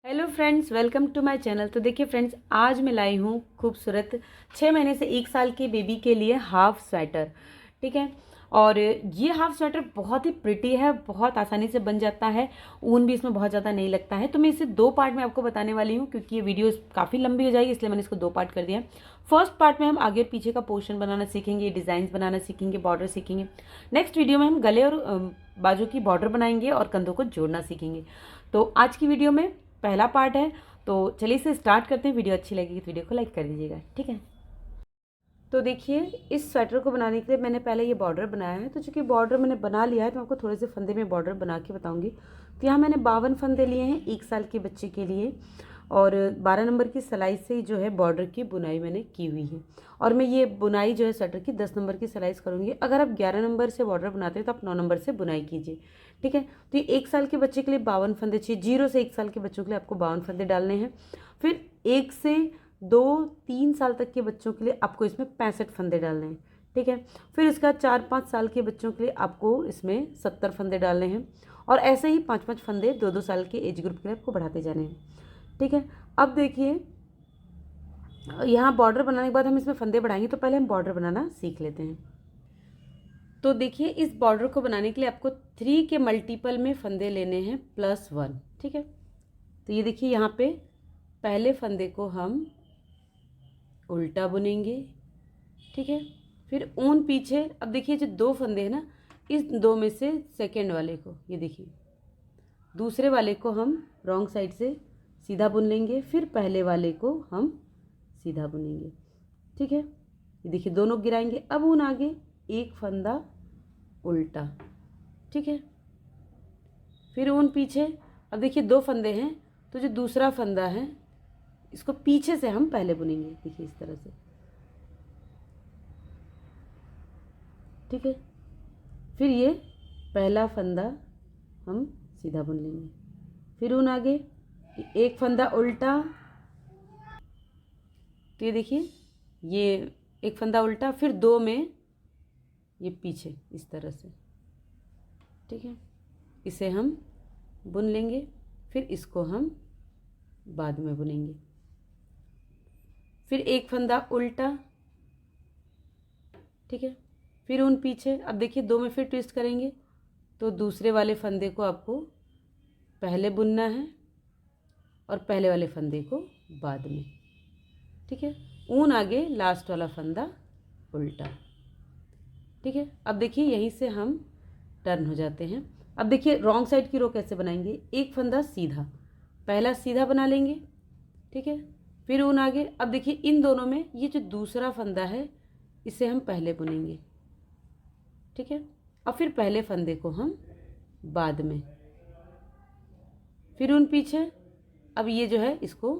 Hello friends, welcome to my channel. तो देखिए friends, आज मैं लाई हूँ खूबसूरत 6 महीने से 1 साल के बेबी के लिए हाफ स्वेटर। ठीक है। और ये हाफ स्वेटर बहुत ही प्रिटी है, बहुत आसानी से बन जाता है, ऊन भी इसमें बहुत ज़्यादा नहीं लगता है। तो मैं इसे 2 पार्ट में आपको बताने वाली हूँ, क्योंकि ये वीडियो काफ़ी लंबी हो जाएगी, इसलिए मैंने इसको 2 पार्ट कर दिया है। फर्स्ट पार्ट में हम आगे और पीछे का पोर्शन बनाना सीखेंगे, डिज़ाइन बनाना सीखेंगे, बॉर्डर सीखेंगे। नेक्स्ट वीडियो में हम गले और बाजू की बॉर्डर बनाएंगे और कंधों को जोड़ना सीखेंगे। तो आज की वीडियो में पहला पार्ट है, तो चलिए इसे स्टार्ट करते हैं। वीडियो अच्छी लगेगी तो वीडियो को लाइक कर दीजिएगा, ठीक है। तो देखिए, इस स्वेटर को बनाने के लिए मैंने पहले ये बॉर्डर बनाया है। तो चूंकि बॉर्डर मैंने बना लिया है, तो आपको थोड़े से फंदे में बॉर्डर बना के बताऊंगी। तो यहाँ मैंने 52 फंदे लिए हैं 1 साल के बच्चे के लिए, और 12 नंबर की सिलाई से जो है बॉर्डर की बुनाई मैंने की हुई है। और मैं ये बुनाई जो है स्वेटर की 10 नंबर की सिलाई करूँगी। अगर आप 11 नंबर से बॉर्डर बनाते हैं तो आप 9 नंबर से बुनाई कीजिए, ठीक है। तो ये 1 साल के बच्चे के लिए 52 फंदे चाहिए। 0 से 1 साल के बच्चों के लिए आपको 52 फंदे डालने हैं। फिर 1 से 2-3 साल तक के बच्चों के लिए आपको इसमें 65 फंदे डालने हैं, ठीक है। फिर इसका 4-5 साल के बच्चों के लिए आपको इसमें 70 फंदे डालने हैं। और ऐसे ही 5-5 फंदे 2-2 साल के एज ग्रुप के लिए आपको बढ़ाते जाने हैं, ठीक है। अब देखिए, यहाँ बॉर्डर बनाने के बाद हम इसमें फंदे बढ़ाएंगे, तो पहले हम बॉर्डर बनाना सीख लेते हैं। तो देखिए, इस बॉर्डर को बनाने के लिए आपको 3 के मल्टीपल में फंदे लेने हैं +1, ठीक है। तो ये देखिए, यहाँ पे पहले फंदे को हम उल्टा बुनेंगे, ठीक है। फिर ऊन पीछे, अब देखिए जो 2 फंदे हैं ना, इस 2 में से सेकेंड वाले को, ये देखिए दूसरे वाले को हम रॉन्ग साइड से सीधा बुन लेंगे। फिर पहले वाले को हम सीधा बुनेंगे, ठीक है। ये देखिए दोनों गिराएंगे। अब ऊन आगे, एक फंदा उल्टा, ठीक है। फिर ऊन पीछे। अब देखिए 2 फंदे हैं, तो जो दूसरा फंदा है इसको पीछे से हम पहले बुनेंगे, देखिए इस तरह से, ठीक है। फिर ये पहला फंदा हम सीधा बुन लेंगे। फिर ऊन आगे, एक फंदा उल्टा, तो ये देखिए ये एक फंदा उल्टा, फिर 2 में ये पीछे इस तरह से, ठीक है। इसे हम बुन लेंगे। फिर इसको हम बाद में बुनेंगे। फिर एक फंदा उल्टा, ठीक है। फिर ऊन पीछे। अब देखिए 2 में फिर ट्विस्ट करेंगे, तो दूसरे वाले फंदे को आपको पहले बुनना है और पहले वाले फंदे को बाद में, ठीक है। ऊन आगे, लास्ट वाला फंदा उल्टा, ठीक है। अब देखिए यहीं से हम टर्न हो जाते हैं। अब देखिए रॉन्ग साइड की रो कैसे बनाएंगे। एक फंदा सीधा, पहला सीधा बना लेंगे, ठीक है। फिर ऊन आगे। अब देखिए इन दोनों में ये जो दूसरा फंदा है इसे हम पहले बुनेंगे, ठीक है। और फिर पहले फंदे को हम बाद में। फिर ऊन पीछे। अब ये जो है इसको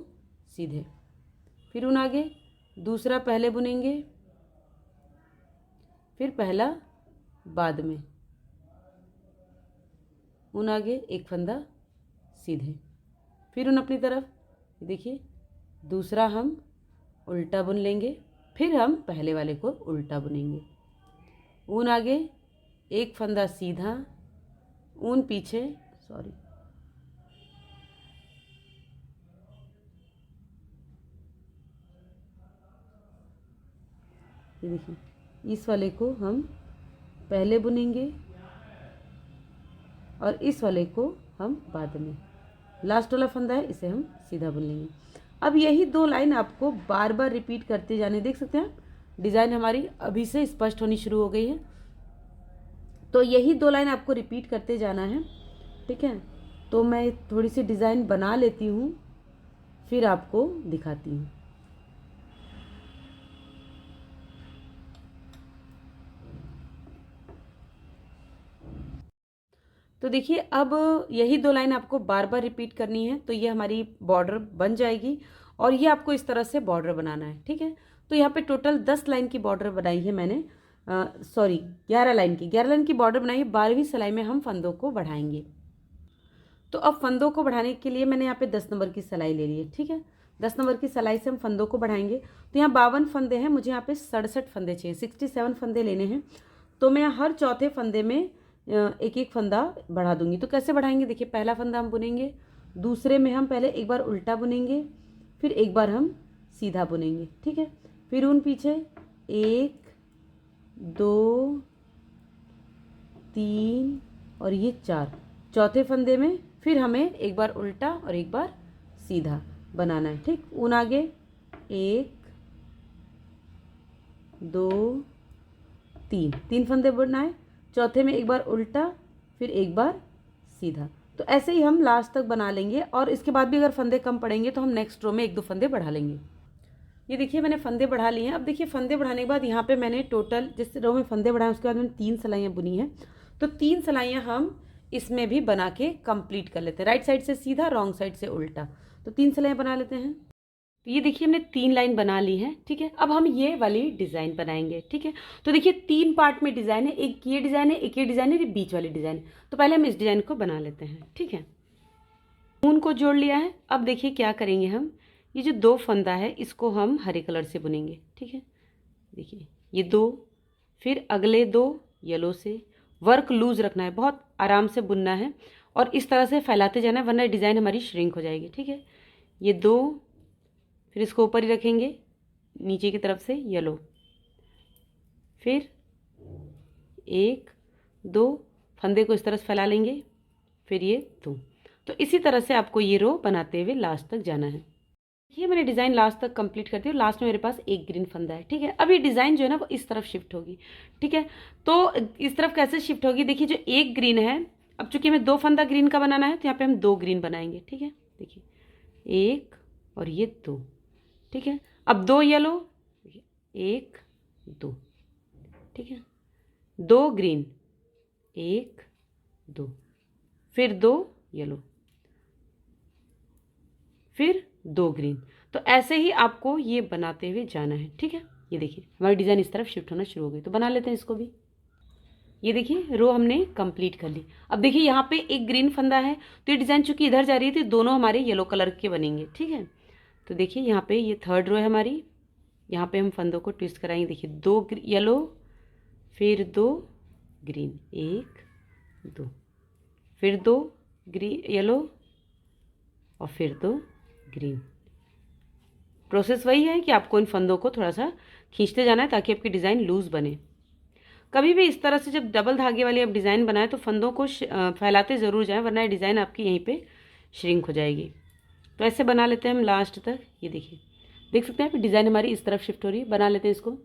सीधे। फिर ऊन आगे, दूसरा पहले बुनेंगे, फिर पहला बाद में। ऊन आगे, एक फंदा सीधे। फिर ऊन अपनी तरफ, देखिए दूसरा हम उल्टा बुन लेंगे, फिर हम पहले वाले को उल्टा बुनेंगे। ऊन आगे, एक फंदा सीधा, ऊन पीछे, सॉरी, ये देखिए इस वाले को हम पहले बुनेंगे और इस वाले को हम बाद में। लास्ट वाला फंदा है, इसे हम सीधा बुन लेंगे। अब यही 2 लाइन आपको बार बार रिपीट करते जाने। देख सकते हैं डिज़ाइन हमारी अभी से स्पष्ट होनी शुरू हो गई है। तो यही 2 लाइन आपको रिपीट करते जाना है, ठीक है। तो मैं थोड़ी सी डिज़ाइन बना लेती हूँ, फिर आपको दिखाती हूँ। तो देखिए, अब यही 2 लाइन आपको बार बार रिपीट करनी है। तो ये हमारी बॉर्डर बन जाएगी, और ये आपको इस तरह से बॉर्डर बनाना है, ठीक है। तो यहाँ पे टोटल 10 लाइन की बॉर्डर बनाई है मैंने, सॉरी 11 लाइन की 11 लाइन की बॉर्डर बनाई है। 12वीं सिलाई में हम फंदों को बढ़ाएंगे। तो अब फंदों को बढ़ाने के लिए मैंने यहाँ पे 10 नंबर की सिलाई ले ली है, ठीक है। 10 नंबर की सिलाई से हम फंदों को बढ़ाएंगे। तो यहाँ 52 फंदे हैं, मुझे यहाँ पे 67 फंदे चाहिए, 67 फंदे लेने हैं। तो मैं हर चौथे फंदे में एक एक फंदा बढ़ा दूंगी। तो कैसे बढ़ाएंगे, देखिए पहला फंदा हम बुनेंगे, दूसरे में हम पहले एक बार उल्टा बुनेंगे, फिर एक बार हम सीधा बुनेंगे, ठीक है। फिर उन पीछे 1 2 3 और ये 4, चौथे फंदे में फिर हमें एक बार उल्टा और एक बार सीधा बनाना है, ठीक। ऊन आगे 1 2 3 फंदे बनाए, चौथे में एक बार उल्टा फिर एक बार सीधा। तो ऐसे ही हम लास्ट तक बना लेंगे और इसके बाद भी अगर फंदे कम पड़ेंगे तो हम नेक्स्ट रो में 1-2 फंदे बढ़ा लेंगे। ये देखिए मैंने फंदे बढ़ा लिए हैं। अब देखिए फंदे बढ़ाने के बाद यहाँ पे मैंने टोटल जिस रो में फंदे बढ़ाए उसके बाद मैंने 3 सिलाइयाँ बुनी हैं। तो 3 सिलाइयाँ हम इसमें भी बना के कंप्लीट कर लेते हैं, राइट साइड से सीधा, रॉन्ग साइड से उल्टा। तो 3 सिलाइयाँ बना लेते हैं। तो ये देखिए हमने 3 लाइन बना ली है, ठीक है। अब हम ये वाली डिज़ाइन बनाएंगे, ठीक है। तो देखिए 3 पार्ट में डिज़ाइन है, एक ये डिज़ाइन है, एक ये डिज़ाइन है, ये बीच वाली डिज़ाइन। तो पहले हम इस डिज़ाइन को बना लेते हैं, ठीक है। ऊन को जोड़ लिया है। अब देखिए क्या करेंगे हम, ये जो 2 फंदा है इसको हम हरे कलर से बुनेंगे, ठीक है। देखिए ये 2, फिर अगले 2 येलो से। वर्क लूज रखना है, बहुत आराम से बुनना है और इस तरह से फैलाते जाना है, वरना डिज़ाइन हमारी श्रिंक हो जाएगी, ठीक है। ये 2, फिर इसको ऊपर ही रखेंगे नीचे की तरफ से येलो, फिर 1 2 फंदे को इस तरह से फैला लेंगे, फिर ये 2। तो इसी तरह से आपको ये रो बनाते हुए लास्ट तक जाना है। ये मैंने डिज़ाइन लास्ट तक कंप्लीट कर दी और लास्ट में मेरे पास एक ग्रीन फंदा है, ठीक है। अब ये डिज़ाइन जो है ना वो इस तरफ शिफ्ट होगी, ठीक है। तो इस तरफ कैसे शिफ्ट होगी, देखिए जो एक ग्रीन है, अब चूंकि हमें 2 फंदा ग्रीन का बनाना है तो यहाँ पे हम 2 ग्रीन बनाएंगे, ठीक है। देखिए 1 और ये 2, ठीक है। अब 2 येलो, 1 2, ठीक है। 2 ग्रीन, 1 2, फिर 2 येलो, फिर 2 ग्रीन। तो ऐसे ही आपको ये बनाते हुए जाना है, ठीक है। ये देखिए हमारी डिज़ाइन इस तरफ शिफ्ट होना शुरू हो गई। तो बना लेते हैं इसको भी। ये देखिए रो हमने कंप्लीट कर ली। अब देखिए यहाँ पे एक ग्रीन फंदा है, तो ये डिज़ाइन चूंकि इधर जा रही थी, दोनों हमारे येलो कलर के बनेंगे, ठीक है। तो देखिए यहाँ पे ये 3rd रो है हमारी, यहाँ पे हम फंदों को ट्विस्ट कराएंगे। देखिए 2 येलो, फिर 2 ग्रीन, 1 2, फिर 2 ग्रीन येलो और फिर 2 ग्रीन। प्रोसेस वही है कि आपको इन फंदों को थोड़ा सा खींचते जाना है ताकि आपकी डिज़ाइन लूज़ बने। कभी भी इस तरह से जब डबल धागे वाली आप डिज़ाइन बनाएं तो फंदों को फैलाते ज़रूर जाएं, वरना ये डिज़ाइन आपकी यहीं पे श्रिंक हो जाएगी। तो ऐसे बना लेते हैं हम लास्ट तक। ये देखिए देख सकते हैं डिज़ाइन हमारी इस तरफ शिफ्ट हो रही है। बना लेते हैं इसको।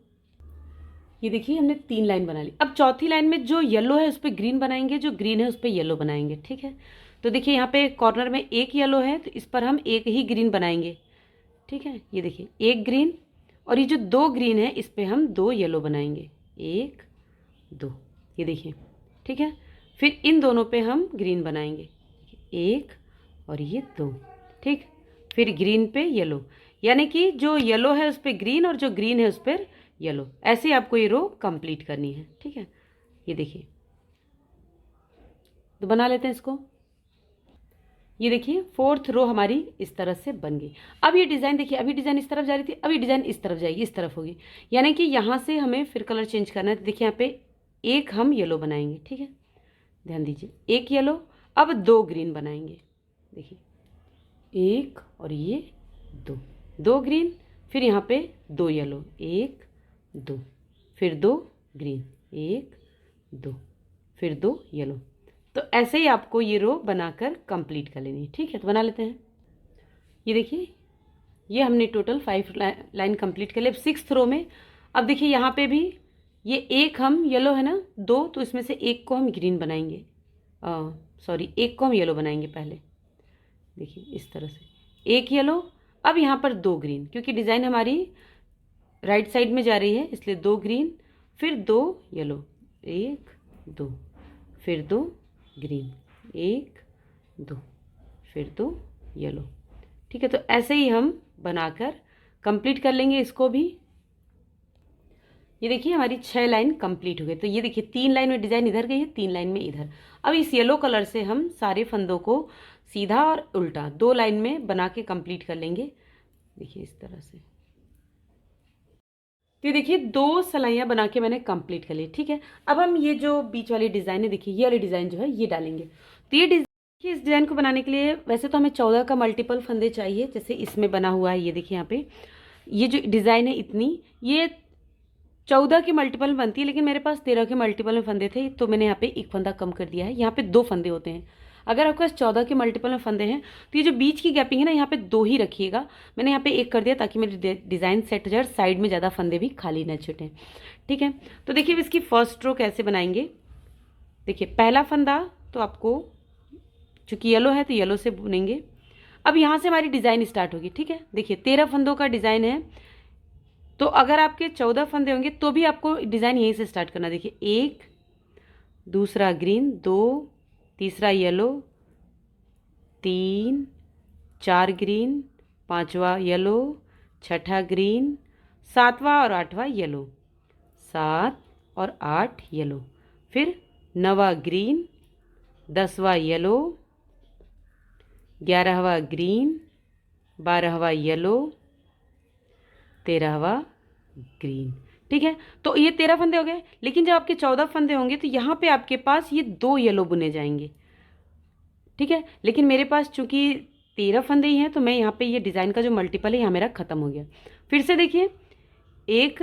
ये देखिए हमने 3 लाइन बना ली। अब चौथी लाइन में जो येलो है उस पर ग्रीन बनाएंगे, जो ग्रीन है उस पर येलो बनाएंगे, ठीक है। तो देखिए यहाँ पे कॉर्नर में एक येलो है तो इस पर हम एक ही ग्रीन बनाएंगे, ठीक है। ये देखिए एक ग्रीन और ये जो 2 ग्रीन है इस पर हम 2 येलो बनाएंगे, 1 2। ये देखिए, ठीक है। फिर इन दोनों पे हम ग्रीन बनाएंगे, 1 और ये 2, ठीक। फिर ग्रीन पे येलो, यानी कि जो येलो है उस पर ग्रीन और जो ग्रीन है उस पर येलो। ऐसे ही आपको ये रो कंप्लीट करनी है, ठीक है। ये देखिए तो बना लेते हैं इसको। ये देखिए 4th रो हमारी इस तरह से बन गई। अब ये डिज़ाइन देखिए, अभी डिज़ाइन इस तरफ जा रही थी, अभी डिज़ाइन इस तरफ जाएगी, इस तरफ होगी, यानी कि यहाँ से हमें फिर कलर चेंज करना है। तो देखिए यहाँ पे एक हम येलो बनाएंगे, ठीक है, ध्यान दीजिए, एक येलो। अब 2 ग्रीन बनाएंगे, देखिए 1 और ये 2, 2 ग्रीन, फिर यहाँ पे 2 येलो, 1 2, फिर 2 ग्रीन, 1 2, फिर 2 येलो। तो ऐसे ही आपको ये रो बनाकर कंप्लीट कर लेनी है, ठीक है। तो बना लेते हैं। ये देखिए ये हमने टोटल 5 लाइन कंप्लीट कर ली। अब 6th रो में अब देखिए यहाँ पे भी ये एक हम येलो है ना 2, तो इसमें से एक को हम ग्रीन बनाएंगे, सॉरी एक को हम येलो बनाएंगे पहले। देखिए इस तरह से एक येलो, अब यहाँ पर 2 ग्रीन, क्योंकि डिज़ाइन हमारी राइट साइड में जा रही है इसलिए 2 ग्रीन, फिर 2 येलो, 1 2, फिर 2 ग्रीन, 1 2, फिर 2 येलो, ठीक है। तो ऐसे ही हम बनाकर कंप्लीट कर लेंगे इसको भी। ये देखिए हमारी 6 लाइन कंप्लीट हो गई। तो ये देखिए 3 लाइन में डिज़ाइन इधर गई है, 3 लाइन में इधर। अब इस येलो कलर से हम सारे फंदों को सीधा और उल्टा 2 लाइन में बना के कंप्लीट कर लेंगे। देखिए इस तरह से। तो ये देखिए 2 सिलाइयाँ बना के मैंने कंप्लीट कर ली, ठीक है। अब हम ये जो बीच वाली डिज़ाइन है, देखिए ये वाली डिज़ाइन जो है ये डालेंगे। तो ये डिज़ाइन कि इस डिज़ाइन को बनाने के लिए वैसे तो हमें 14 का मल्टीपल फंदे चाहिए, जैसे इसमें बना हुआ है। ये देखिए यहाँ पे ये जो डिज़ाइन है इतनी, ये 14 की मल्टीपल बनती है, लेकिन मेरे पास 13 के मल्टीपल में फंदे थे, तो मैंने यहाँ पे एक फंदा कम कर दिया है। यहाँ पे 2 फंदे होते हैं। अगर आपके पास 14 के मल्टीपल में फंदे हैं तो ये जो बीच की गैपिंग है ना, यहाँ पे 2 ही रखिएगा। मैंने यहाँ पे 1 कर दिया ताकि मेरी डिज़ाइन सेट हो जाए, साइड में ज़्यादा फंदे भी खाली न छूटें। ठीक है, तो देखिए इसकी फर्स्ट रो कैसे बनाएंगे। देखिए पहला फंदा तो आपको, चूंकि येलो है तो येलो से बुनेंगे। अब यहाँ से हमारी डिज़ाइन स्टार्ट होगी। ठीक है, देखिए 13 फंदों का डिज़ाइन है, तो अगर आपके 14 फंदे होंगे तो भी आपको डिज़ाइन यहीं से स्टार्ट करना। देखिए 1, दूसरा ग्रीन, 2, तीसरा येलो, 3, 4 ग्रीन, 5वां येलो, 6ठा ग्रीन, 7वां और 8वां येलो, 7 और 8 येलो, फिर 9वां ग्रीन, 10वां येलो, 11वां ग्रीन, 12वां येलो, 13वां ग्रीन। ठीक है, तो ये 13 फंदे हो गए, लेकिन जब आपके 14 फंदे होंगे तो यहाँ पे आपके पास ये 2 येलो बुने जाएंगे। ठीक है, लेकिन मेरे पास चूंकि 13 फंदे ही हैं तो मैं यहाँ पे ये डिज़ाइन का जो मल्टीपल है यहाँ मेरा ख़त्म हो गया। फिर से देखिए, एक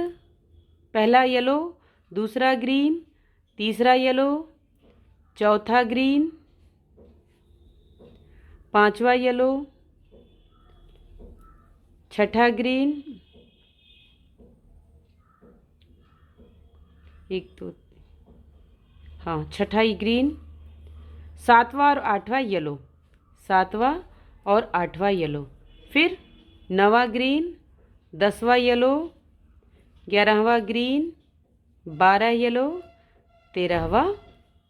पहला येलो, दूसरा ग्रीन, तीसरा येलो, चौथा ग्रीन, 5वां येलो, 6ठा ग्रीन, 1 2 हाँ 6ठा ग्रीन, 7वां और 8वां येलो, 7वां और 8वां येलो, फिर 9वां ग्रीन, 10वां येलो, 11वां ग्रीन, 12 येलो, 13वां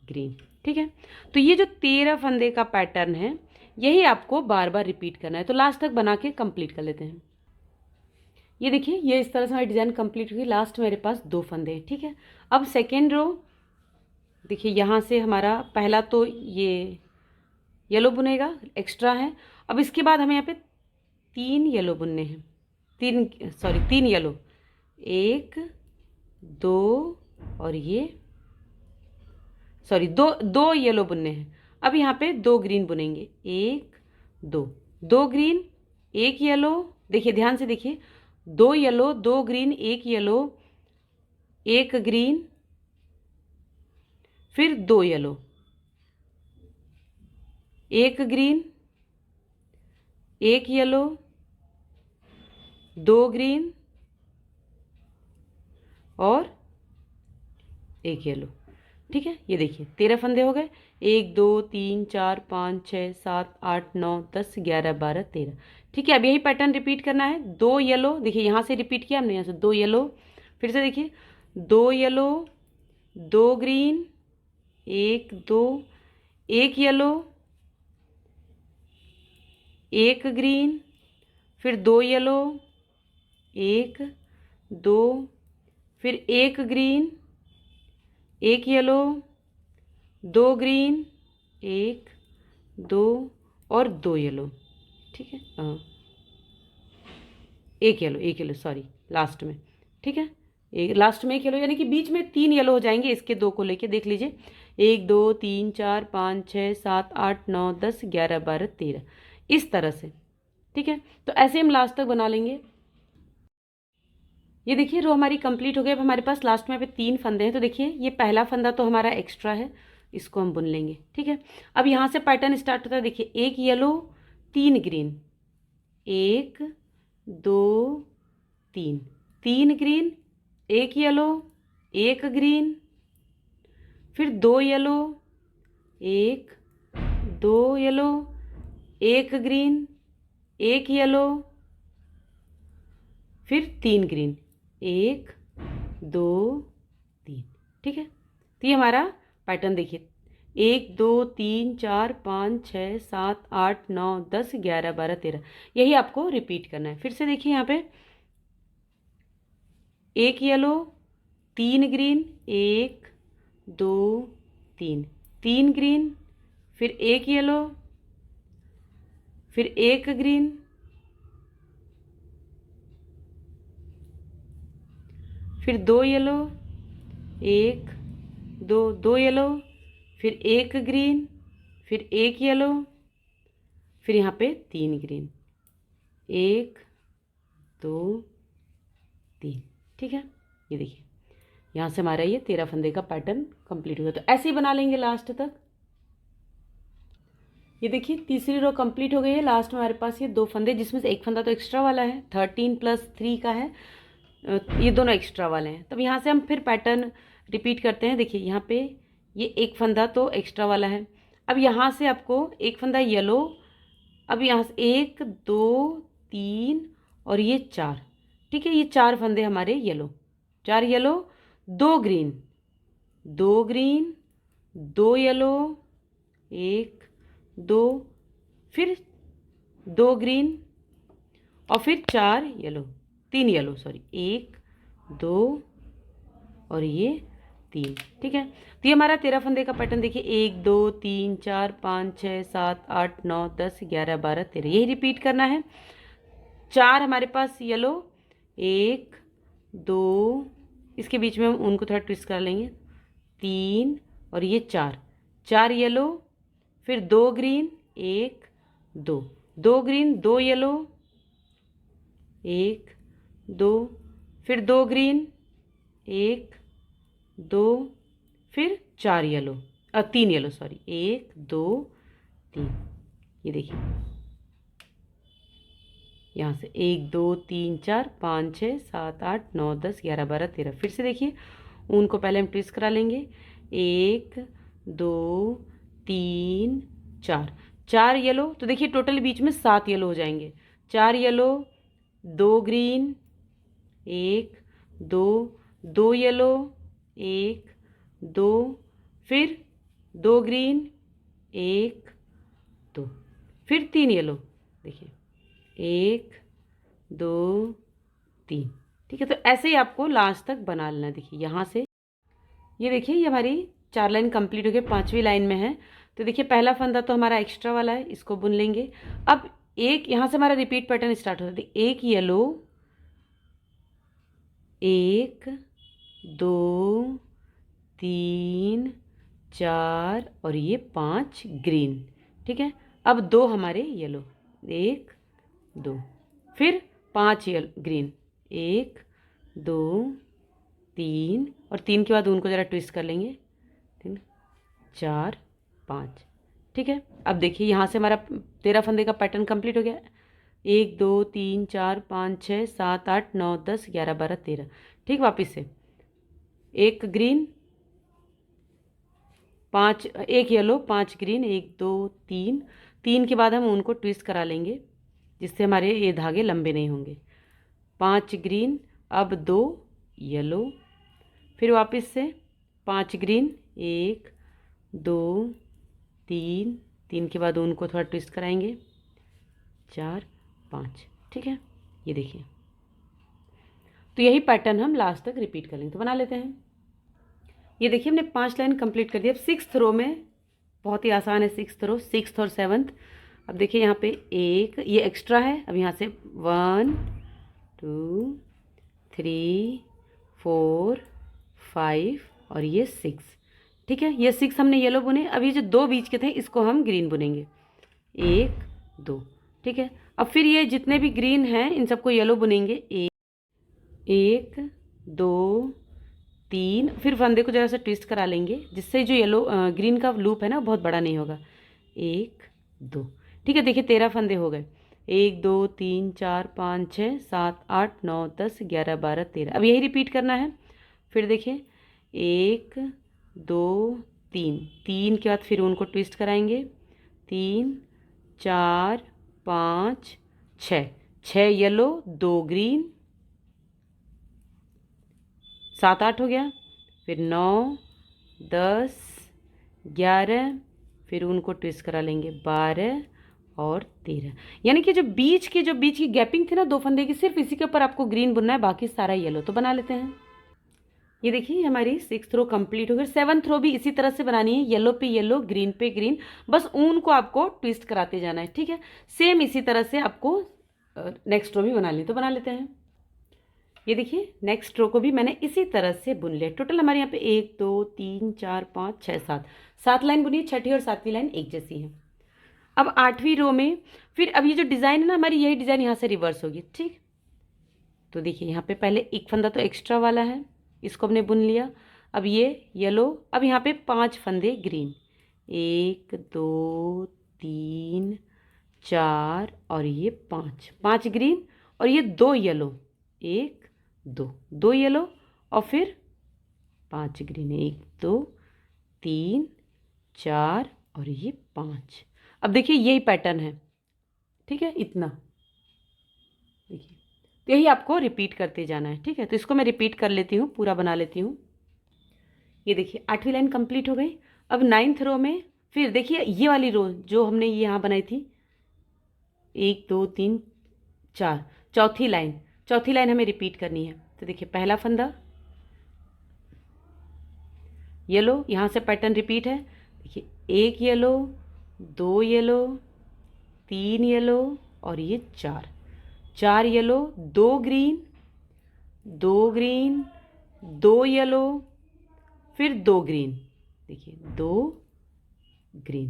ग्रीन। ठीक है, तो ये जो 13 फंदे का पैटर्न है यही आपको बार बार रिपीट करना है। तो लास्ट तक बना के कंप्लीट कर लेते हैं। ये देखिए, ये इस तरह से हमारी डिज़ाइन कंप्लीट हुई। लास्ट मेरे पास 2 फंदे हैं। ठीक है, अब सेकेंड रो देखिए, यहाँ से हमारा पहला तो ये येलो बुनेगा, एक्स्ट्रा है। अब इसके बाद हमें यहाँ पे 3 येलो बुनने हैं, 3 येलो, 1 2 और ये दो येलो बुनने हैं। अब यहाँ पे 2 ग्रीन बुनेंगे, 1 2, 2 ग्रीन 1 येलो। देखिए ध्यान से देखिए, 2 येलो 2 ग्रीन 1 येलो 1 ग्रीन, फिर 2 येलो 1 ग्रीन 1 येलो 2 ग्रीन और 1 येलो। ठीक है, ये देखिए 13 फंदे हो गए, 1 2 3 4 5 6 7 8 9 10 11 12 13। ठीक है, अब यही पैटर्न रिपीट करना है। 2 येलो, देखिए यहाँ से रिपीट किया हमने, यहाँ से 2 येलो, फिर से देखिए 2 येलो 2 ग्रीन 1 2 1 येलो 1 ग्रीन, फिर 2 येलो 1 2, फिर 1 ग्रीन 1 येलो 2 ग्रीन 1 2 और 2 येलो। ठीक है, 1 येलो सॉरी लास्ट में। ठीक है, एक लास्ट में 1 येलो, यानी कि बीच में 3 येलो हो जाएंगे इसके 2 को लेके। देख लीजिए 1 2 3 4 5 6 7 8 9 10 11 12 13, इस तरह से। ठीक है, तो ऐसे हम लास्ट तक बना लेंगे। ये देखिए रो हमारी कंप्लीट हो गई। अब हमारे पास लास्ट में यहाँ पे 3 फंदे हैं, तो देखिए ये पहला फंदा तो हमारा एक्स्ट्रा है, इसको हम बुन लेंगे। ठीक है, अब यहाँ से पैटर्न स्टार्ट होता है। देखिए 1 yellow 3 green, 1 2 3, 3 green 1 yellow 1 green, फिर 2 येलो 1 2 येलो 1 ग्रीन 1 येलो, फिर 3 ग्रीन 1 2 3। ठीक है, तो ये हमारा पैटर्न देखिए, 1 2 3 4 5 6 7 8 9 10 11 12 13, यही आपको रिपीट करना है। फिर से देखिए यहाँ पे 1 येलो 3 ग्रीन 1 2 3, 3 ग्रीन, फिर 1 येलो, फिर 1 ग्रीन, फिर 2 येलो 1 2 2 येलो, फिर 1 ग्रीन, फिर एक येलो, फिर यहाँ पे 3 ग्रीन, 1 2 3। ठीक है, ये देखिए यहाँ से हमारा ये 13 फंदे का पैटर्न कंप्लीट हो गया। तो ऐसे ही बना लेंगे लास्ट तक। ये देखिए तीसरी रो कंप्लीट हो गई है। लास्ट में हमारे पास ये 2 फंदे, जिसमें से एक फंदा तो एक्स्ट्रा वाला है, 13 + 3 का है, ये दोनों एक्स्ट्रा वाले हैं। तब यहाँ से हम फिर पैटर्न रिपीट करते हैं। देखिए यहाँ पे ये एक फंदा तो एक्स्ट्रा वाला है। अब यहाँ से आपको एक फंदा येलो, अब यहाँ से 1 2 3 और ये 4। ठीक है, ये 4 फंदे हमारे yellow, 4 yellow, 2 green, 2 green, 2 yellow, 1 2, फिर 2 ग्रीन और फिर 4 येलो, 3 येलो, सॉरी 1 2 और ये 3। ठीक है, तो ये हमारा 13 फंदे का पैटर्न देखिए, 1 2 3 4 5 6 7 8 9 10 11 12 13, यही रिपीट करना है। 4 हमारे पास येलो, 1 2, इसके बीच में हम उनको थोड़ा ट्विस्ट कर लेंगे, 3 और ये 4, 4 येलो, फिर 2 ग्रीन, 1 2, 2 ग्रीन, 2 येलो, 1 2, फिर 2 ग्रीन, 1 2, फिर 4 येलो, 3 येलो, सॉरी 1 2 3। ये देखिए यहाँ से 1 2 3 4 5 6 7 8 9 10 11 12 13। फिर से देखिए उनको पहले हम ट्विस्ट करा लेंगे, 1 2 3 4, 4 येलो, तो देखिए टोटल बीच में 7 येलो हो जाएंगे, 4 येलो, 2 ग्रीन, 1 2, 2 येलो, 1 2, फिर 2 ग्रीन, 1 2, फिर 3 येलो, देखिए 1 2 3। ठीक है, तो ऐसे ही आपको लास्ट तक बना लेना। देखिए यहाँ से ये देखिए ये हमारी 4 लाइन कंप्लीट हो गई, 5वीं लाइन में है। तो देखिए पहला फंदा तो हमारा एक्स्ट्रा वाला है, इसको बुन लेंगे। अब एक यहाँ से हमारा रिपीट पैटर्न स्टार्ट होता है। एक येलो, 1 2 3 4 और ये 5 ग्रीन। ठीक है, अब 2 हमारे येलो, 1 2, फिर 5 येलो ग्रीन, 1 2 3 और 3 के बाद उनको ज़रा ट्विस्ट कर लेंगे, 3 4 5। ठीक है, अब देखिए यहाँ से हमारा 13 फंदे का पैटर्न कंप्लीट हो गया। 1 2 3 4 5 6 7 8 9 10 11 12 13। ठीक, वापस से 1 ग्रीन, 5, 1 येलो, 5 ग्रीन, 1 2 3, 3 के बाद हम उनको ट्विस्ट करा लेंगे, जिससे हमारे ये धागे लंबे नहीं होंगे। 5 ग्रीन, अब 2 येलो, फिर वापस से 5 ग्रीन, 1 2 3, 3 के बाद उनको थोड़ा ट्विस्ट कराएंगे, 4 5। ठीक है, ये देखिए, तो यही पैटर्न हम लास्ट तक रिपीट करेंगे। तो बना लेते हैं। ये देखिए हमने 5 लाइन कंप्लीट कर दी। अब 6th रो में बहुत ही आसान है, 6th रो, 6th और 7th। अब देखिए यहाँ पे एक ये एक्स्ट्रा है, अब यहाँ से 1 2 3 4 5 और ये 6। ठीक है, ये 6 हमने येलो बुने। अब ये जो 2 बीच के थे इसको हम ग्रीन बुनेंगे, 1 2। ठीक है, अब फिर ये जितने भी ग्रीन हैं इन सबको येलो बुनेंगे, 1 2 3, फिर फंदे को जरा सा ट्विस्ट करा लेंगे, जिससे जो येलो ग्रीन का लूप है ना बहुत बड़ा नहीं होगा, 1 2। ठीक है, देखिए 13 फंदे हो गए, 1 2 3 4 5 6 7 8 9 10 11 12 13। अब यही रिपीट करना है। फिर देखिए 1 2 3, 3 के बाद फिर उनको ट्विस्ट कराएंगे, 3 4 5 6, 6 येलो, 2 ग्रीन, 7 8 हो गया, फिर 9 10 11, फिर उनको ट्विस्ट करा लेंगे, 12 और 13। यानी कि जो बीच की गैपिंग थी ना 2 फंदे की, सिर्फ इसी के ऊपर आपको ग्रीन बुनना है, बाकी सारा येलो। तो बना लेते हैं। ये देखिए हमारी 6th रो कंप्लीट हो गई। 7th रो भी इसी तरह से बनानी है, येलो पे येलो, ग्रीन पे ग्रीन, बस ऊन को आपको ट्विस्ट कराते जाना है। ठीक है, सेम इसी तरह से आपको नेक्स्ट रो भी बना ली। तो बना लेते हैं। ये देखिए नेक्स्ट रो को भी मैंने इसी तरह से बुन लिया। टोटल हमारे यहाँ पे 1 2 3 4 5 6 7 7 लाइन बुनिए, छठी और 7वीं लाइन एक जैसी है। अब 8वीं रो में फिर अब ये जो डिज़ाइन है ना हमारी, यही डिज़ाइन यहाँ से रिवर्स होगी। ठीक, तो देखिए यहाँ पे पहले एक फंदा तो एक्स्ट्रा वाला है, इसको हमने बुन लिया। अब ये येलो, अब यहाँ पे 5 फंदे ग्रीन, 1 2 3 4 और ये 5 ग्रीन और ये 2 येलो, 1 2 येलो और फिर 5 ग्रीन, 1 2 3 4 और ये 5। अब देखिए यही पैटर्न है, ठीक है, इतना देखिए, तो यही आपको रिपीट करते जाना है। ठीक है, तो इसको मैं रिपीट कर लेती हूँ, पूरा बना लेती हूँ। ये देखिए 8वीं लाइन कंप्लीट हो गई। अब 9th रो में फिर देखिए ये वाली रो जो हमने ये यहाँ बनाई थी, 1 2 3 4, चौथी लाइन हमें रिपीट करनी है। तो देखिए पहला फंदा येलो, यहाँ से पैटर्न रिपीट है। देखिए 1 येलो, 2 येलो, 3 येलो और ये 4 येलो, 2 ग्रीन, 2 ग्रीन, 2 येलो, फिर 2 ग्रीन, देखिए 2 ग्रीन।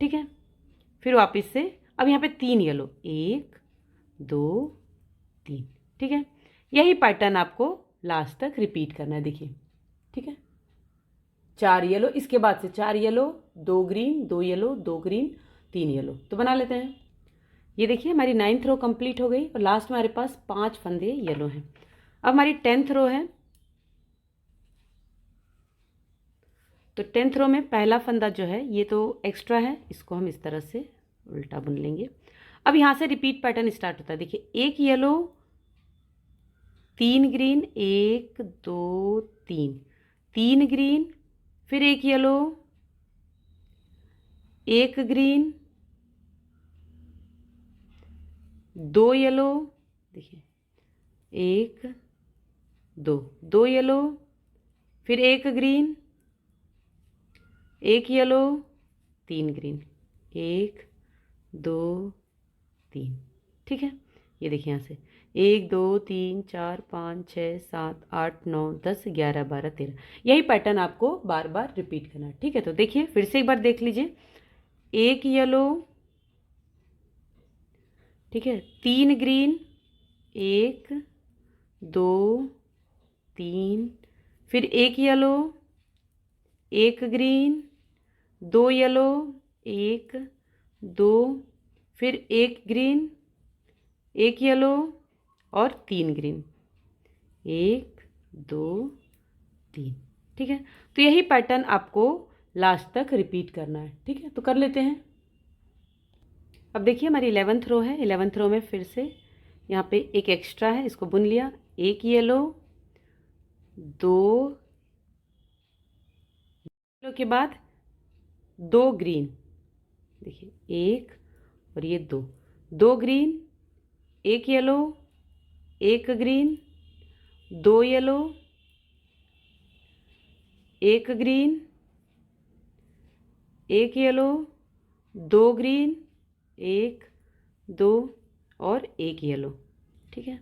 ठीक है, फिर वापस से अब यहाँ पे 3 येलो, 1 2 3। ठीक है, यही पैटर्न आपको लास्ट तक रिपीट करना है। देखिए, ठीक है, 4 येलो, इसके बाद से 4 yellow, 2 green, 2 yellow, 2 green, 3 yellow. तो बना लेते हैं। ये देखिए हमारी 9th रो कंप्लीट हो गई और लास्ट में हमारे पास 5 फंदे येलो हैं। अब हमारी 10th रो है, तो 10th रो में पहला फंदा जो है ये तो एक्स्ट्रा है, इसको हम इस तरह से उल्टा बुन लेंगे। अब यहाँ से रिपीट पैटर्न स्टार्ट होता है। देखिए 1 येलो, 3 ग्रीन, 1 2 3 ग्रीन, फिर 1 येलो, 1 ग्रीन, 2 येलो, देखिए 1 2 येलो, फिर 1 ग्रीन, 1 येलो, 3 ग्रीन, 1 2 3। ठीक है, ये देखिए यहाँ से 1 2 3 4 5 6 7 8 9 10 11 12 13, यही पैटर्न आपको बार बार रिपीट करना है। ठीक है, तो देखिए फिर से एक बार देख लीजिए। 1 येलो, ठीक है, 3 ग्रीन, 1 2 3, फिर 1 येलो, 1 ग्रीन, 2 येलो, 1 2, फिर 1 ग्रीन, 1 येलो और 3 ग्रीन, 1 2 3। ठीक है, तो यही पैटर्न आपको लास्ट तक रिपीट करना है। ठीक है, तो कर लेते हैं। अब देखिए हमारी 11th रो है। 11th रो में फिर से यहाँ पे एक एक्स्ट्रा है, इसको बुन लिया। 1 येलो, 2 येलो के बाद 2 ग्रीन, देखिए 1 और ये 2 green, 1 yellow, 1 green, 2 yellow, 1 green, 1 yellow, 2 green, 1 2 और 1 येलो। ठीक है,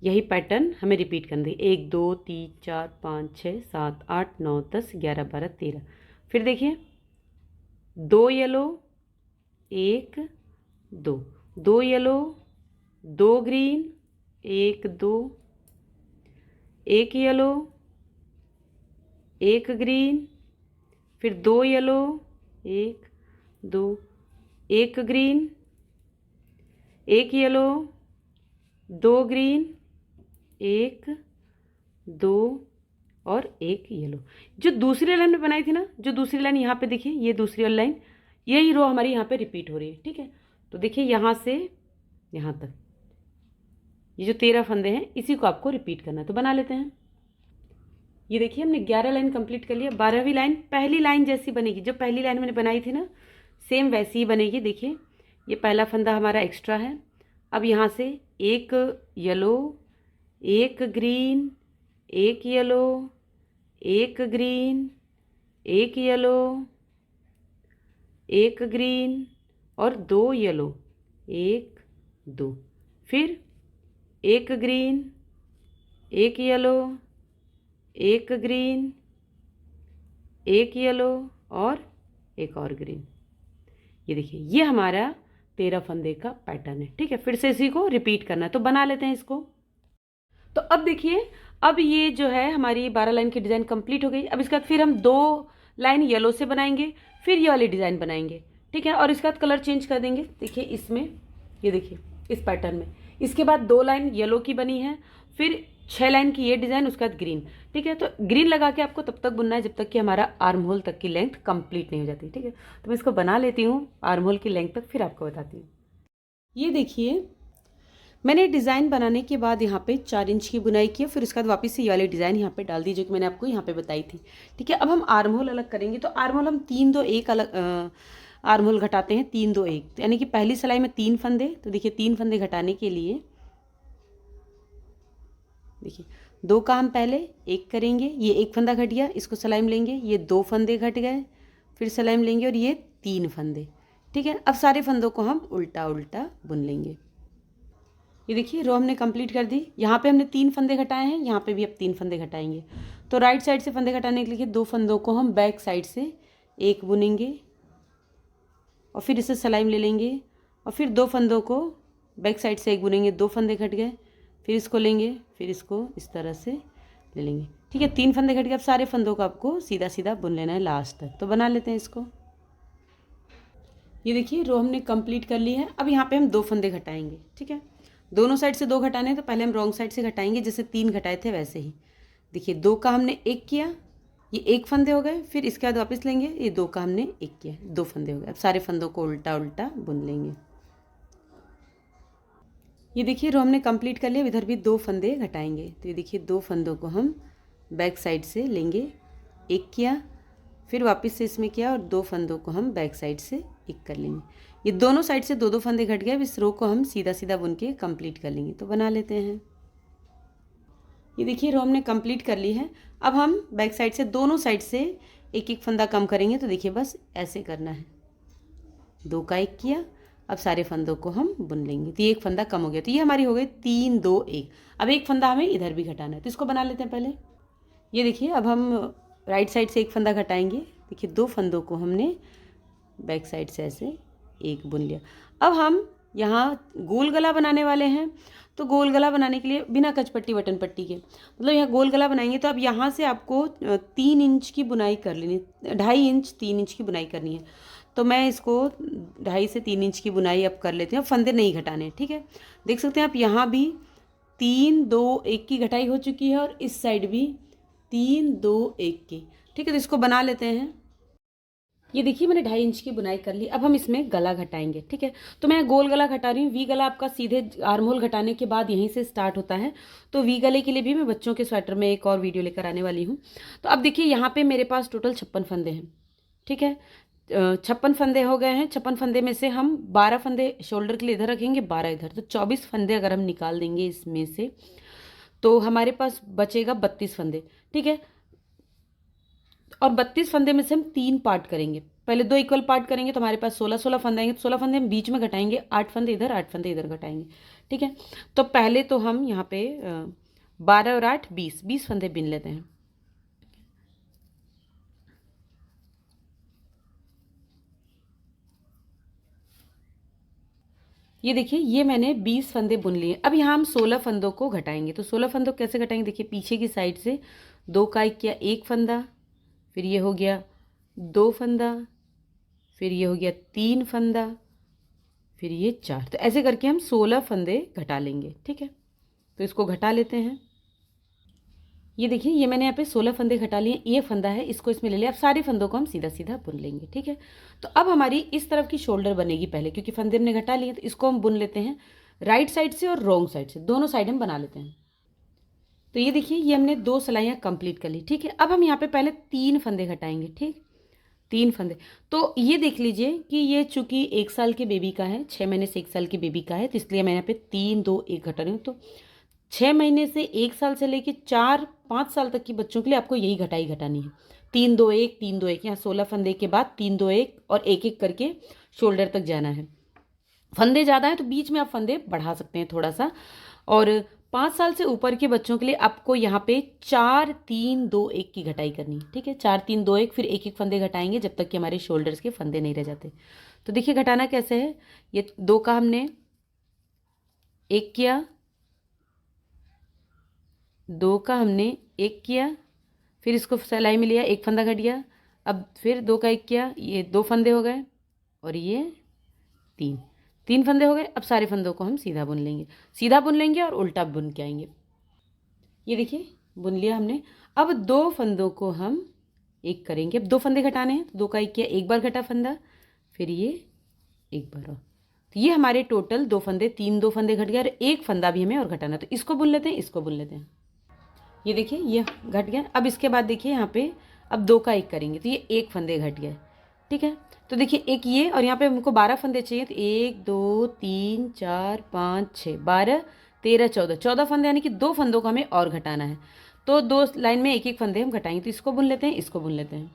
यही पैटर्न हमें रिपीट करना है। 1 2 3 4 5 6 7 8 9 10 11 12 13। फिर देखिए 2 yellow, 1 2 yellow, 2 green, 1 2, 1 yellow, 1 green, फिर 2 येलो, 1 2, 1 ग्रीन, 1 येलो, 2 ग्रीन, 1 2 और 1 येलो। जो दूसरी लाइन में बनाई थी ना, जो दूसरी लाइन यहाँ पे देखिए, ये दूसरी वाली लाइन, यही रो हमारी यहाँ पे रिपीट हो रही है। ठीक है, तो देखिए यहाँ से यहाँ तक ये जो 13 फंदे हैं, इसी को आपको रिपीट करना है। तो बना लेते हैं। ये देखिए हमने 11 लाइन कंप्लीट कर लिया। 12वीं लाइन पहली लाइन जैसी बनेगी, जो पहली लाइन मैंने बनाई थी ना, सेम वैसी ही बनेगी। देखिए ये पहला फंदा हमारा एक्स्ट्रा है। अब यहाँ से 1 yellow, 1 green, 1 yellow, 1 green, 1 yellow, 1 green और 2 येलो, 1 2, फिर 1 ग्रीन, 1 येलो, 1 ग्रीन, एक येलो और एक और ग्रीन। ये देखिए ये हमारा 13 फंदे का पैटर्न है। ठीक है, फिर से इसी को रिपीट करना है, तो बना लेते हैं इसको। तो अब देखिए, अब ये जो है हमारी 12 लाइन की डिज़ाइन कंप्लीट हो गई। अब इसके बाद फिर हम 2 लाइन येलो से बनाएंगे, फिर ये वाली डिज़ाइन बनाएंगे। ठीक है, और इसके बाद कलर चेंज कर देंगे। देखिए इसमें, ये देखिए इस पैटर्न में, इसके बाद 2 लाइन येलो की बनी है, फिर 6 लाइन की ये डिज़ाइन, उसके बाद ग्रीन। ठीक है, तो ग्रीन लगा के आपको तब तक बुनना है जब तक कि हमारा आर्म होल तक की लेंथ कंप्लीट नहीं हो जाती। ठीक है, तो मैं इसको बना लेती हूँ आर्म होल की लेंथ तक, फिर आपको बताती हूँ। ये देखिए मैंने डिज़ाइन बनाने के बाद यहाँ पे 4 इंच की बुनाई की, फिर उसके बाद वापस से ये वाली डिज़ाइन यहाँ पे डाल दी जो कि मैंने आपको यहाँ पे बताई थी। ठीक है, अब हम आर्म होल अलग करेंगे। तो आर्म होल हम 3 2 1 अलग आर्म होल घटाते हैं, 3 2 1, यानी कि पहली सिलाई में 3 फंदे। तो देखिए 3 फंदे घटाने के लिए देखिए 2 का हम पहले 1 करेंगे, ये 1 फंदा घट गया, इसको सलाइम लेंगे, ये 2 फंदे घट गए, फिर सलाइम लेंगे और ये 3 फंदे। ठीक है, अब सारे फंदों को हम उल्टा उल्टा बुन लेंगे। ये देखिए रो हमने कंप्लीट कर दी। यहाँ पे हमने 3 फंदे घटाए हैं, यहाँ पे भी अब 3 फंदे घटाएंगे। तो राइट साइड से फंदे घटाने के लिए 2 फंदों को हम बैक साइड से 1 बुनेंगे और फिर इसे सलाइम ले लेंगे, और फिर 2 फंदों को बैक साइड से 1 बुनेंगे, 2 फंदे घट गए, फिर इसको लेंगे, फिर इसको इस तरह से ले लेंगे। ठीक है, 3 फंदे घट गए। अब सारे फंदों को आपको सीधा सीधा बुन लेना है लास्ट तक। तो बना लेते हैं इसको। ये देखिए रो हमने कंप्लीट कर ली है। अब यहाँ पे हम 2 फंदे घटाएंगे। ठीक है, दोनों साइड से 2 घटाने हैं, तो पहले हम रॉन्ग साइड से घटाएंगे, जैसे 3 घटाए थे वैसे ही। देखिए 2 का हमने 1 किया, ये 1 फंदे हो गए, फिर इसके बाद वापस लेंगे, ये 2 का हमने 1 किया, 2 फंदे हो गए। अब सारे फंदों को उल्टा उल्टा बुन लेंगे। ये देखिए रो हमने कंप्लीट कर लिया। इधर भी 2 फंदे घटाएंगे। तो ये देखिए 2 फंदों को हम बैक साइड से लेंगे, 1 किया, फिर वापस से इसमें किया, और 2 फंदों को हम बैक साइड से 1 कर लेंगे। ये दोनों साइड से 2 2 फंदे घट गए। अब इस रो को हम सीधा सीधा बुन के कंप्लीट कर लेंगे। तो बना लेते हैं। ये देखिए रो हमने कंप्लीट कर ली है। अब हम बैक साइड से दोनों साइड से 1 1 फंदा कम करेंगे। तो देखिए बस ऐसे करना है, 2 का 1 किया, अब सारे फंदों को हम बुन लेंगे। तो ये 1 फंदा कम हो गया। तो ये हमारी हो गई 3 2 1। अब 1 फंदा हमें इधर भी घटाना है, तो इसको बना लेते हैं पहले। ये देखिए अब हम राइट साइड से 1 फंदा घटाएंगे। देखिए 2 फंदों को हमने बैक साइड से ऐसे 1 बुन लिया। अब हम यहाँ गोल गला बनाने वाले हैं। तो गोल गला बनाने के लिए बिना कचपट्टी बटन पट्टी के, मतलब यहाँ गोल गला बनाएंगे, तो अब यहाँ से आपको 3 इंच की बुनाई कर लेनी, 2.5 इंच 3 इंच की बुनाई करनी है। तो मैं इसको 2.5 से 3 इंच की बुनाई अब कर लेते हैं। फंदे नहीं घटाने। ठीक है, देख सकते हैं आप यहाँ भी 3 2 1 की घटाई हो चुकी है, और इस साइड भी 3 2 1 की। ठीक है, तो इसको बना लेते हैं। ये देखिए मैंने 2.5 इंच की बुनाई कर ली। अब हम इसमें गला घटाएंगे। ठीक है, तो मैं गोल गला घटा रही हूँ। वी गला आपका सीधे आर्म होल घटाने के बाद यहीं से स्टार्ट होता है। तो वी गले के लिए भी मैं बच्चों के स्वेटर में एक और वीडियो लेकर आने वाली हूँ। तो अब देखिए यहाँ पे मेरे पास टोटल 56 फंदे हैं। ठीक है, 56 फंदे हो गए हैं। 56 फंदे में से हम 12 फंदे शोल्डर के लिए इधर रखेंगे, 12 इधर, तो 24 फंदे अगर हम निकाल देंगे इसमें से, तो हमारे पास बचेगा 32 फंदे। ठीक है, और 32 फंदे में से हम 3 पार्ट करेंगे। पहले 2 इक्वल पार्ट करेंगे, तो हमारे पास 16 फंदे आएंगे। तो 16 फंदे हम बीच में घटाएंगे, 8 फंदे इधर 8 फंदे इधर घटाएंगे। ठीक है, तो पहले तो हम यहाँ पे 12 और 8 20 फंदे बिन लेते हैं। ये देखिए ये मैंने 20 फंदे बुन लिए। अब यहाँ हम 16 फंदों को घटाएंगे। तो 16 फंदों कैसे घटाएंगे, देखिए पीछे की साइड से 2 का 1 किया, 1 फंदा, फिर ये हो गया 2 फंदा, फिर ये हो गया 3 फंदा, फिर ये 4। तो ऐसे करके हम 16 फंदे घटा लेंगे। ठीक है, तो इसको घटा लेते हैं। ये देखिए ये मैंने यहाँ पे 16 फंदे घटा लिए। ये फंदा है, इसको इसमें ले लिया। अब सारे फंदों को हम सीधा सीधा बुन लेंगे। ठीक है, तो अब हमारी इस तरफ की शोल्डर बनेगी पहले, क्योंकि फंदे हमने घटा लिए। तो इसको हम बुन लेते हैं राइट साइड से और रॉन्ग साइड से, दोनों साइड हम बना लेते हैं। तो ये देखिए ये हमने 2 सिलाइयाँ कंप्लीट कर ली। ठीक है, अब हम यहाँ पे पहले 3 फंदे घटाएंगे। ठीक, 3 फंदे। तो ये देख लीजिए कि ये चूंकि 1 साल के बेबी का है, 6 महीने से 1 साल के बेबी का है, तो इसलिए मैं यहाँ पे 3 2 1 घटा रही हूँ। तो 6 महीने से 1 साल से लेके 4-5 साल तक के बच्चों के लिए आपको यही घटाई घटानी है। 3 2 1 3 2 1, यहाँ 16 फंदे के बाद 3 2 1 और 1 1 करके शोल्डर तक जाना है। फंदे ज़्यादा है तो बीच में आप फंदे बढ़ा सकते हैं थोड़ा सा, और 5 साल से ऊपर के बच्चों के लिए आपको यहाँ पे 4 3 2 1 की घटाई करनी, ठीक है। 4 3 2 1, फिर एक एक फंदे घटाएंगे जब तक कि हमारे शोल्डर्स के फंदे नहीं रह जाते। तो देखिए घटाना कैसे है, ये 2 का हमने 1 किया, 2 का हमने 1 किया, फिर इसको सिलाई में लिया, एक फंदा घट गया, अब फिर 2 का 1 किया, ये 2 फंदे हो गए और ये 3 फंदे हो गए। अब सारे फंदों को हम सीधा बुन लेंगे और उल्टा बुन के आएंगे। ये देखिए बुन लिया हमने। अब 2 फंदों को हम एक करेंगे। अब 2 फंदे घटाने हैं, तो 2 का 1 किया, एक बार घटा फंदा, फिर ये एक बार और, तो ये हमारे टोटल 2 फंदे, 2 फंदे घट गए और एक फंदा भी हमें और घटाना। तो इसको बुन लेते हैं, इसको बुन लेते हैं। ये देखिए ये घट गया। अब इसके बाद देखिए यहाँ पे अब 2 का 1 करेंगे, तो ये एक फंदे घट गए, ठीक है। तो देखिए एक ये, और यहाँ पे हमको 12 फंदे चाहिए, तो 1 2 3 4 5 6 12 13 14 फंदे, यानी कि 2 फंदों को हमें और घटाना है। तो 2 लाइन में एक एक फंदे हम घटाएंगे। तो इसको बुन लेते हैं, इसको बुन लेते हैं।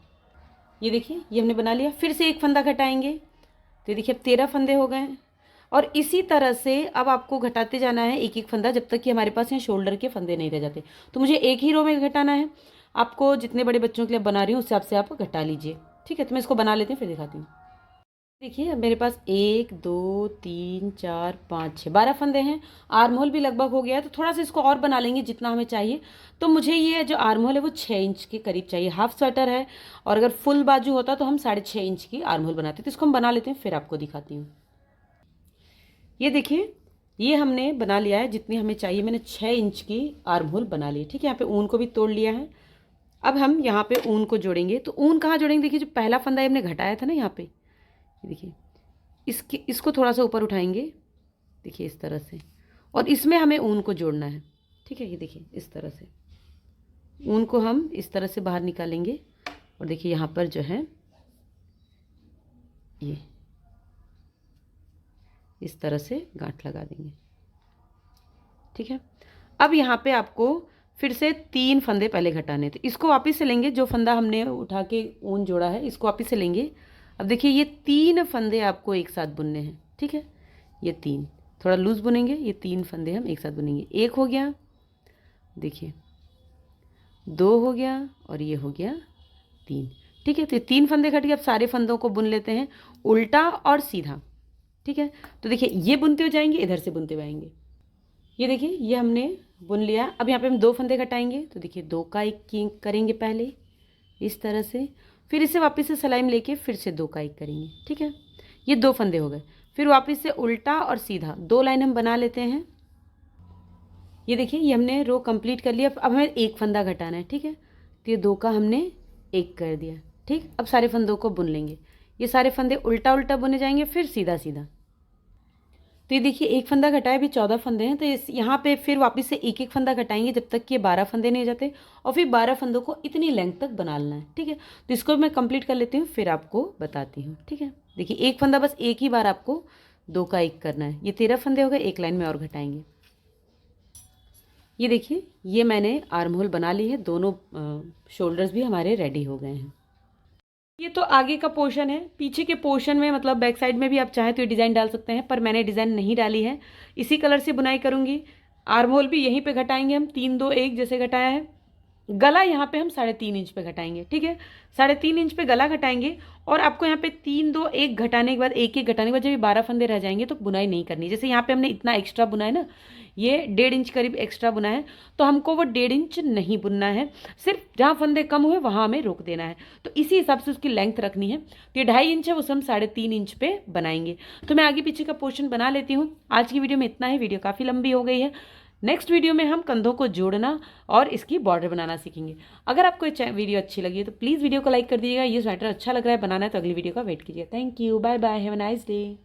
ये देखिए ये हमने बना लिया। फिर से एक फंदा घटाएंगे, तो देखिए अब 13 फंदे हो गए। और इसी तरह से अब आपको घटाते जाना है एक एक फंदा, जब तक कि हमारे पास यहाँ शोल्डर के फंदे नहीं रह जाते। तो मुझे एक ही रो में घटाना है। आपको जितने बड़े बच्चों के लिए बना रही हूँ उस हिसाब से आप घटा लीजिए, ठीक है। तो मैं इसको बना लेती हूँ, फिर दिखाती हूँ। देखिए अब मेरे पास 1 2 3 4 5 6 12 फंदे हैं। आर्म होल भी लगभग हो गया है, तो थोड़ा सा इसको और बना लेंगे जितना हमें चाहिए। तो मुझे ये जो आर्म होल है वो 6 इंच के करीब चाहिए। हाफ स्वेटर है, और अगर फुल बाजू होता तो हम 6.5 इंच की आर्म होल बनाते। तो इसको हम बना लेते हैं, फिर आपको दिखाती हूँ। ये देखिए ये हमने बना लिया है जितनी हमें चाहिए। मैंने 6 इंच की आर्म होल बना ली, ठीक है। यहाँ पे ऊन को भी तोड़ लिया है। अब हम यहाँ पे ऊन को जोड़ेंगे। तो ऊन कहाँ जोड़ेंगे, देखिए जो पहला फंदा हमने घटाया था ना यहाँ पे, देखिए इसको थोड़ा सा ऊपर उठाएंगे, देखिए इस तरह से, और इसमें हमें ऊन को जोड़ना है, ठीक है। ये देखिए इस तरह से ऊन को हम इस तरह से बाहर निकालेंगे, और देखिए यहाँ पर जो है ये इस तरह से गांठ लगा देंगे, ठीक है। अब यहाँ पे आपको फिर से 3 फंदे पहले घटाने, तो इसको वापस से लेंगे। जो फंदा हमने उठा के ऊन जोड़ा है इसको वापस से लेंगे। अब देखिए ये 3 फंदे आपको एक साथ बुनने हैं, ठीक है। ये 3 थोड़ा लूज बुनेंगे, ये 3 फंदे हम एक साथ बुनेंगे। 1 हो गया, देखिए 2 हो गया, और ये हो गया 3, ठीक है। तो 3 फंदे घट गए। अब सारे फंदों को बुन लेते हैं उल्टा और सीधा, ठीक है। तो देखिए ये बुनते हो जाएंगे, इधर से बुनते हुए आएंगे। ये देखिए ये हमने बुन लिया। अब यहाँ पे हम 2 फंदे घटाएंगे, तो देखिए 2 का 1 करेंगे पहले इस तरह से, फिर इसे वापस से सिलाई में लेके फिर से 2 का 1 करेंगे, ठीक है। ये 2 फंदे हो गए। फिर वापस से उल्टा और सीधा 2 लाइन हम बना लेते हैं। ये देखिए ये हमने रो कंप्लीट कर लिया। अब हमें 1 फंदा घटाना है, ठीक है। तो ये 2 का हमने 1 कर दिया, ठीक। अब सारे फंदों को बुन लेंगे। ये सारे फंदे उल्टा उल्टा बुने जाएंगे, फिर सीधा सीधा। तो ये देखिए 1 फंदा घटाया, अभी 14 फंदे हैं। तो इस यहाँ पे फिर वापस से एक एक फंदा घटाएंगे जब तक कि ये 12 फंदे नहीं हो जाते, और फिर 12 फंदों को इतनी लेंथ तक बनाना है, ठीक है। तो इसको मैं कंप्लीट कर लेती हूँ, फिर आपको बताती हूँ, ठीक है। देखिए 1 फंदा बस एक ही बार आपको 2 का 1 करना है। ये 13 फंदे हो गए, एक लाइन में और घटाएंगे। ये देखिए ये मैंने आर्म होल बना ली है, दोनों शोल्डर्स भी हमारे रेडी हो गए हैं। ये तो आगे का पोर्शन है। पीछे के पोर्शन में मतलब बैक साइड में भी आप चाहें तो ये डिज़ाइन डाल सकते हैं, पर मैंने डिज़ाइन नहीं डाली है। इसी कलर से बुनाई करूँगी। आर्म होल भी यहीं पे घटाएंगे हम, 3 2 1 जैसे घटाया है। गला यहाँ पे हम 3.5 इंच पे घटाएंगे, ठीक है। 3.5 इंच पे गला घटाएंगे, और आपको यहाँ पे 3 2 1 घटाने के बाद एक एक घटाने के बाद जब ये 12 फंदे रह जाएंगे तो बुनाई नहीं करनी। जैसे यहाँ पे हमने इतना एक्स्ट्रा बुना है ना, ये 1.5 इंच करीब एक्स्ट्रा बुना है, तो हमको वो 1.5 इंच नहीं बुनना है। सिर्फ जहाँ फंदे कम हुए वहाँ हमें रोक देना है। तो इसी हिसाब से उसकी लेंथ रखनी है। तो ये 2.5 इंच है, उसे हम 3.5 इंच पे बनाएंगे। तो मैं आगे पीछे का पोर्शन बना लेती हूँ। आज की वीडियो में इतना ही। वीडियो काफ़ी लंबी हो गई है। नेक्स्ट वीडियो में हम कंधों को जोड़ना और इसकी बॉर्डर बनाना सीखेंगे। अगर आपको ये वीडियो अच्छी लगी है तो प्लीज़ वीडियो को लाइक कर दीजिएगा। ये स्वेटर अच्छा लग रहा है बनाना है तो अगली वीडियो का वेट कीजिए। Thank you, bye bye, have a nice day.